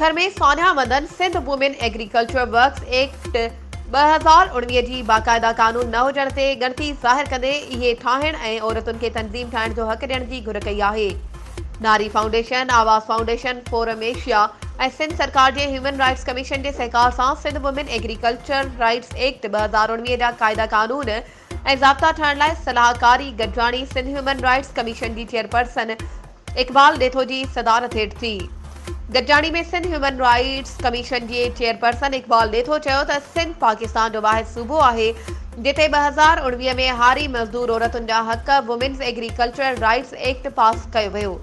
सखर में Sonia Madan Sindh women agriculture works act 2019 जी बाक़ायदा कानून न हुजण ते ॻणती ज़ाहिर कंदे इहे ठाहिण ऐं औरतुनि खे तंज़ीम ठाहिण जो हक़ ॾियण जी घुर कई आहे। नारी फाउंडेशन, आवाज़ फाउंडेशन, फोरम एशिया ऐं सिंध सरकार जे ह्यूमन राइट्स कमीशन जे सहकार सां Sindh women agriculture rights act 2019 जा क़ाइदा कानून ऐं ज़ाब्ता ठाहिण लाइ सलाहकारी गॾिजाणी सिंध ह्यूमन राइट्स कमीशन जी चेयरपर्सन इक़बाल ॾेथो जी सदारत हेठि थी। गॾिजाणी में सिंध ह्यूमन राइट्स कमीशन जे चेयरपर्सन इक़बाल ॾेथो चयो त सिंध पाकिस्तान जो वाहिद सूबो आहे जिते 2019 में हारी मज़दूर औरतुनि जा हक़ women's agriculture rights act pass कयो वियो।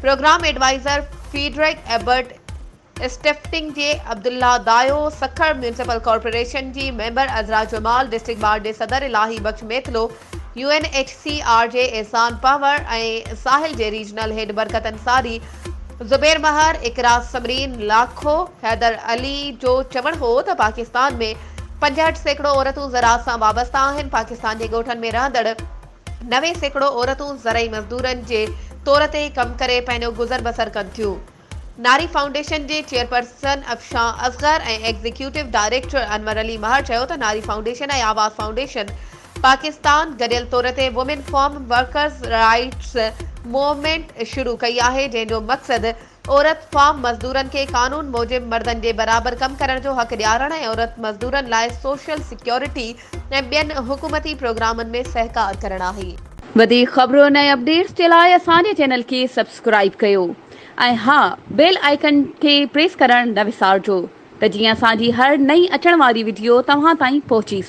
Program adviser Friedrich Ebert Stiftung जे अब्दुल्ला दायो, सखर म्यूनिसिपल कॉर्पोरेशन जी member Azra Jamal, district bar जे सदर इलाही बख्श मेथलो, UNHCR जे एहसान पवर ऐं साहिल जे रीजनल हेड बरकत अंसारी, ज़ुबैर महर, इकरा समरीन लाखो, हैदर अली जो चवण हो त पाकिस्तान में 65% औरतूं ज़राअत सां वाबस्ता आहिनि। पाकिस्तान जे ॻोठनि में रहंदड़ 90% औरतूं ज़रई मज़दूरनि जे तौर ते कम करे पंहिंजो गुज़र बसर कनि थियूं। नारी फाउंडेशन जे चेयरपर्सन अफशां असगर ऐं एग्ज़ीक्यूटिव डायरेक्टर अनवर अली महर चयो त नारी फाउंडेशन ऐं आवाज़ फाउंडेशन पाकिस्तान गॾियल तौर ते women farm workers rights movement शुरू कई आहे जंहिंजो मक़सदु औरत फार्म मज़दूरनि खे कानून मूजिब मर्दनि जे बराबरि कम करण जो हक़ ॾियारण ऐं औरत मज़दूरनि लाइ सोशल सिक्योरिटी ऐं ॿियनि हुकूमती प्रोग्रामनि में सहकार करणु आहे। वधीक ख़बरुनि ऐं अपडेट्स जे लाइ असांजे चैनल खे सब्सक्राइब कयो ऐं हा, बेल आइकन खे प्रेस करणु न विसारिजो त जीअं असांजी हर नई अचण वारी वीडियो तव्हां ताईं पहुची